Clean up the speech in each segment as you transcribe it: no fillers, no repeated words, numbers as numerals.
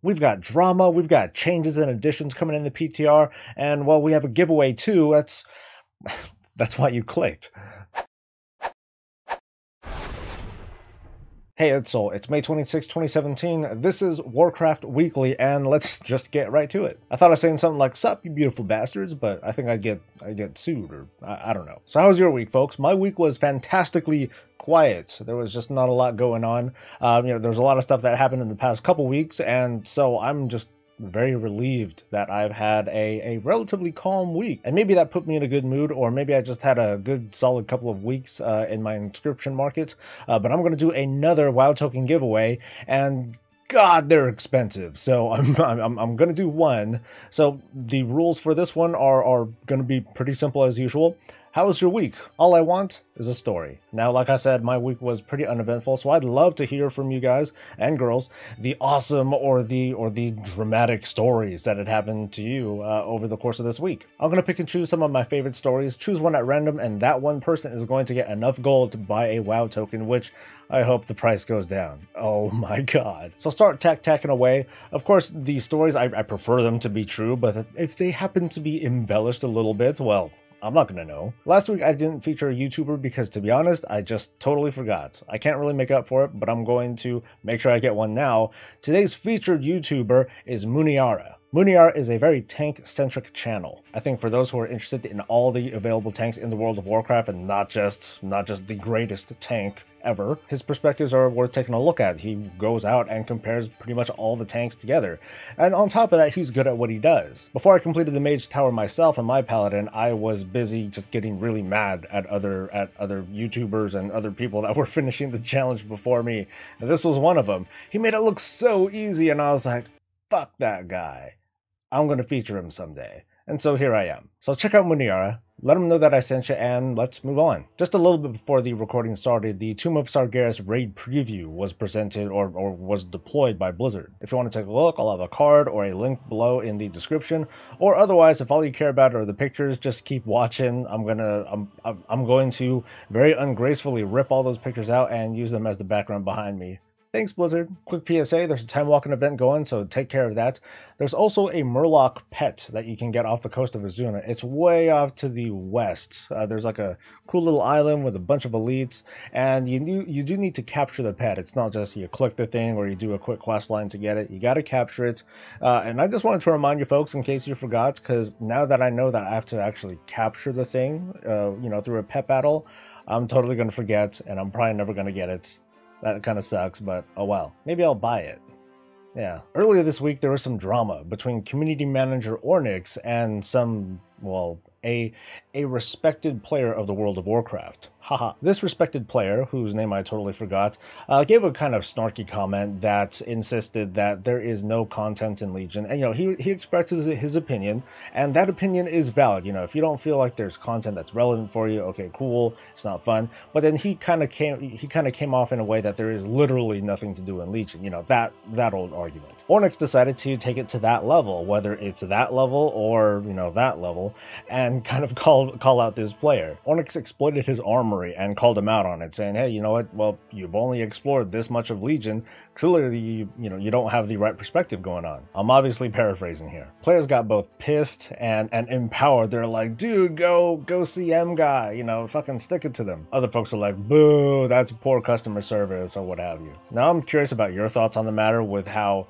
We've got drama, we've got changes and additions coming in the PTR, and well, we have a giveaway too. That's why you clicked. Hey, it's Soul. It's May 26, 2017. This is Warcraft Weekly, and let's just get right to it. I thought I was saying something like, "Sup, you beautiful bastards," but I think I'd get sued, or I don't know. So how was your week, folks? My week was fantastically quiet. There was just not a lot going on. There's a lot of stuff that happened in the past couple weeks, and so I'm just very relieved that I've had a relatively calm week, and maybe that put me in a good mood, or maybe I just had a good solid couple of weeks in my inscription market. But I'm going to do another WoW token giveaway, and God, they're expensive. So I'm going to do one. So the rules for this one are going to be pretty simple as usual. How was your week? All I want is a story. Now, like I said, my week was pretty uneventful, so I'd love to hear from you guys and girls the awesome or the dramatic stories that had happened to you over the course of this week. I'm going to pick and choose some of my favorite stories, choose one at random, and that one person is going to get enough gold to buy a WoW token, which I hope the price goes down. Oh my god. So start tacking away. Of course, these stories, I prefer them to be true, but if they happen to be embellished a little bit, well, I'm not gonna know. Last week I didn't feature a YouTuber because, to be honest, I just totally forgot. I can't really make up for it, but I'm going to make sure I get one now. Today's featured YouTuber is Mooniara. Mooniara is a very tank-centric channel. I think for those who are interested in all the available tanks in the World of Warcraft, and not just the greatest tank ever, his perspectives are worth taking a look at. He goes out and compares pretty much all the tanks together. And on top of that, he's good at what he does. Before I completed the Mage Tower myself and my Paladin, I was busy just getting really mad at other YouTubers and other people that were finishing the challenge before me. And this was one of them. He made it look so easy, and I was like, fuck that guy. I'm going to feature him someday. And so here I am. So check out Mooniara, let him know that I sent you, and let's move on. Just a little bit before the recording started, the Tomb of Sargeras Raid preview was presented or was deployed by Blizzard. If you want to take a look, I'll have a card or a link below in the description. Or otherwise, if all you care about are the pictures, just keep watching. I'm going to very ungracefully rip all those pictures out and use them as the background behind me. Thanks, Blizzard. Quick PSA, there's a time walking event going, so take care of that. There's also a murloc pet that you can get off the coast of Azuna. It's way off to the west. There's like a cool little island with a bunch of elites, and you do need to capture the pet. It's not just you click the thing or you do a quick quest line to get it. You got to capture it. And I just wanted to remind you folks, in case you forgot, because now that I know that I have to actually capture the thing, through a pet battle, I'm totally going to forget, and I'm probably never going to get it. That kind of sucks, but oh well. Maybe I'll buy it. Yeah. Earlier this week, there was some drama between community manager Ornyx and some, well, a respected player of the World of Warcraft. Haha. This respected player, whose name I totally forgot, gave a kind of snarky comment that insisted that there is no content in Legion. And, he expressed his opinion, and that opinion is valid. If you don't feel like there's content that's relevant for you, okay, cool, it's not fun. But then he kind of came off in a way that there is literally nothing to do in Legion. That old argument. Ornyx decided to take it to that level, whether it's that level or, that level, and kind of call out this player. Ornyx exploited his armory and called him out on it, saying, hey, you know what, well, you've only explored this much of Legion. Clearly, you don't have the right perspective going on. I'm obviously paraphrasing here. Players got both pissed and empowered. They're like, dude, go CM guy, fucking stick it to them. Other folks are like, boo, that's poor customer service, or what have you. Now, I'm curious about your thoughts on the matter with how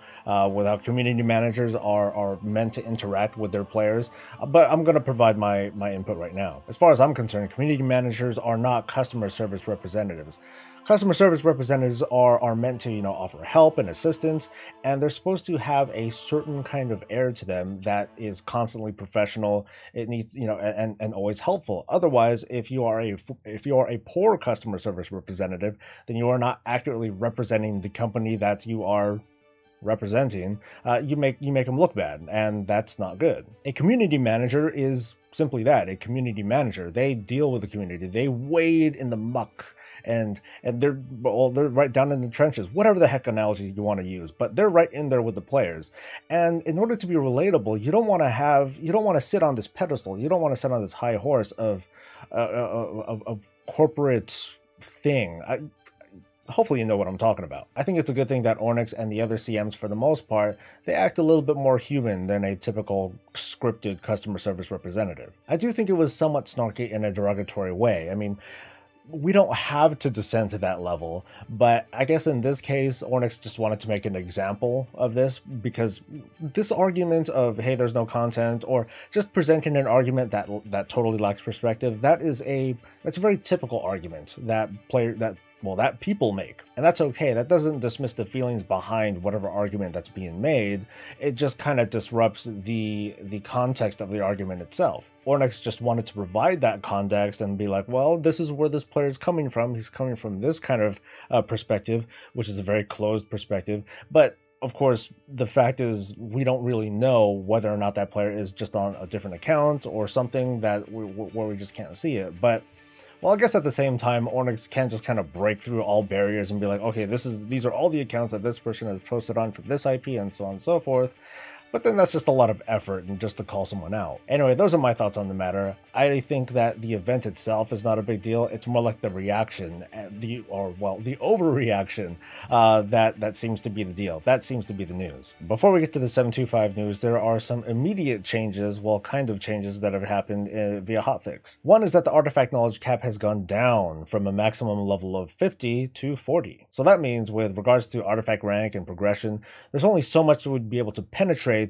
community managers are meant to interact with their players, but I'm going to provide my input right now. As far as I'm concerned, community managers are not customer service representatives. Customer service representatives are meant to, offer help and assistance, and they're supposed to have a certain kind of air to them that is constantly professional. It needs, and always helpful. Otherwise, if you are a poor customer service representative, then you are not accurately representing the company that you are representing. You make them look bad, and that's not good. A community manager is simply that, a community manager. They deal with the community. They wade in the muck, and they're right down in the trenches, whatever the heck analogy you want to use, but they're right in there with the players. And in order to be relatable, you don't want to sit on this pedestal. You don't want to sit on this high horse of corporate thing. hopefully you know what I'm talking about. I think it's a good thing that Ornyx and the other CMs, for the most part, they act a little bit more human than a typical scripted customer service representative. I do think it was somewhat snarky in a derogatory way. I mean, we don't have to descend to that level, but I guess in this case, Ornyx just wanted to make an example of this, because this argument of, hey, there's no content, or just presenting an argument that totally lacks perspective, that's a very typical argument that people make. And that's okay. That doesn't dismiss the feelings behind whatever argument that's being made. It just kind of disrupts the context of the argument itself. Ornyx just wanted to provide that context and be like, well, this is where this player is coming from. He's coming from this kind of perspective, which is a very closed perspective. But of course, the fact is we don't really know whether or not that player is just on a different account or something where we just can't see it. But well, I guess at the same time, Ornyx can just kind of break through all barriers and be like, okay, these are all the accounts that this person has posted on from this IP and so on and so forth. But then that's just a lot of effort and just to call someone out. Anyway, those are my thoughts on the matter. I think that the event itself is not a big deal. It's more like the reaction, the overreaction that seems to be the deal. That seems to be the news. Before we get to the 725 news, there are some immediate changes, well, kind of changes that have happened via hotfix. One is that the artifact knowledge cap has gone down from a maximum level of 50 to 40. So that means with regards to artifact rank and progression, there's only so much we'd be able to penetrate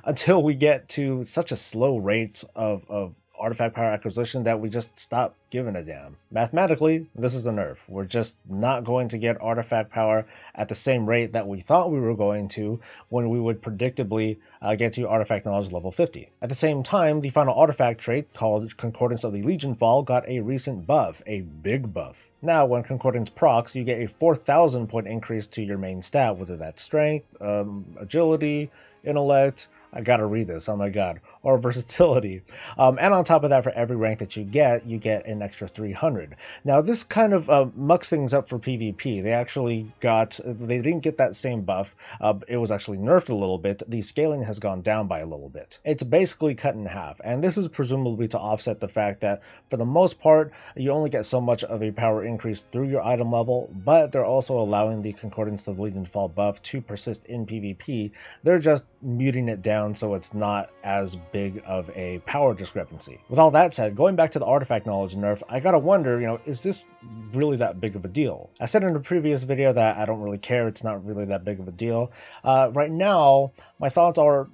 until we get to such a slow rate of artifact power acquisition that we just stop giving a damn. Mathematically, this is a nerf. We're just not going to get artifact power at the same rate that we thought we were going to when we would predictably get to artifact knowledge level 50. At the same time, the final artifact trait, called Concordance of the Legion Fall, got a recent buff, a big buff. Now, when Concordance procs, you get a 4,000 point increase to your main stat, whether that's strength, agility, intellect, I gotta read this, oh my god, or versatility. And on top of that, for every rank that you get an extra 300. Now this kind of mucks things up for PvP. They didn't get that same buff. It was actually nerfed a little bit. The scaling has gone down by a little bit. It's basically cut in half, and this is presumably to offset the fact that for the most part, you only get so much of a power increase through your item level, but they're also allowing the Concordance of Legion Fall buff to persist in PvP. They're just muting it down so it's not as big of a power discrepancy. With all that said, going back to the artifact knowledge nerf, I gotta wonder, is this really that big of a deal? I said in a previous video that I don't really care, it's not really that big of a deal. Right now, my thoughts are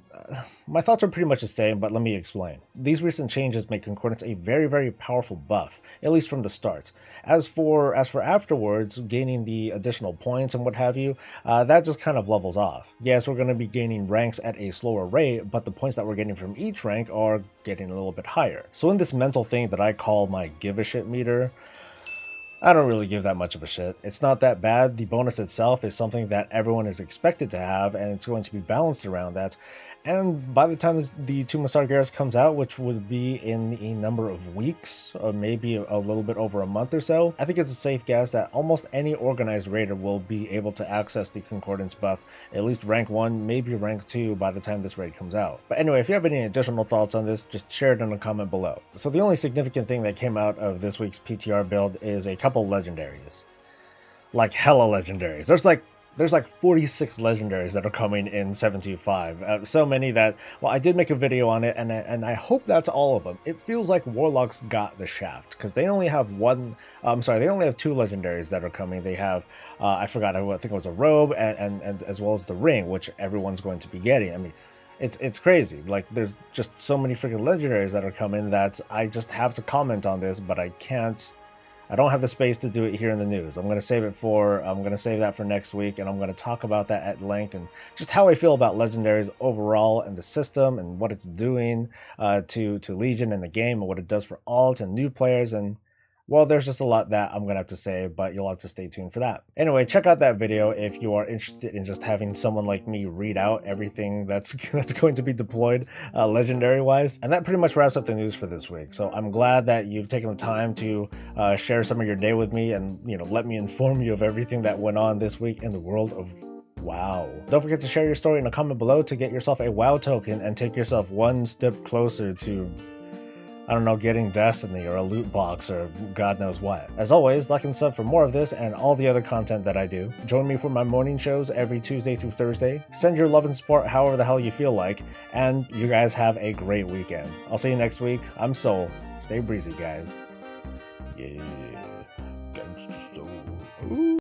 pretty much the same, but let me explain. These recent changes make Concordance a very, very powerful buff, at least from the start. As for afterwards, gaining the additional points and what have you, that just kind of levels off. Yes, we're going to be gaining ranks at a slower rate, but the points that we're getting from each rank are getting a little bit higher. So in this mental thing that I call my give a shit meter, I don't really give that much of a shit. It's not that bad. The bonus itself is something that everyone is expected to have, and it's going to be balanced around that. And by the time the Tomb of Sargeras comes out, which would be in a number of weeks, or maybe a little bit over a month or so, I think it's a safe guess that almost any organized raider will be able to access the Concordance buff, at least rank 1, maybe rank 2 by the time this raid comes out. But anyway, if you have any additional thoughts on this, just share it in a comment below. So the only significant thing that came out of this week's PTR build is a couple legendaries. Like hella legendaries. There's like 46 legendaries that are coming in 725. So many that, well, I did make a video on it, and I hope that's all of them. It feels like Warlocks got the shaft, because they only have they only have 2 legendaries that are coming. They have, I forgot, I think it was a robe, and as well as the ring, which everyone's going to be getting. I mean, it's crazy. Like, there's just so many freaking legendaries that are coming that I just have to comment on this, but I can't. I don't have the space to do it here in the news. I'm going to save that for next week, and I'm going to talk about that at length and just how I feel about legendaries overall and the system and what it's doing to Legion and the game and what it does for alt and new players. And well, there's just a lot that I'm going to have to say, but you'll have to stay tuned for that. Anyway, check out that video if you are interested in just having someone like me read out everything that's going to be deployed legendary-wise. And that pretty much wraps up the news for this week. So I'm glad that you've taken the time to share some of your day with me and, let me inform you of everything that went on this week in the world of WoW. Don't forget to share your story in a comment below to get yourself a WoW token and take yourself one step closer to I don't know, getting Destiny or a loot box or God knows what. As always, like and sub for more of this and all the other content that I do. Join me for my morning shows every Tuesday through Thursday. Send your love and support however the hell you feel like, and you guys have a great weekend. I'll see you next week. I'm Soul. Stay breezy, guys. Yeah. Gangsta Soul. Ooh.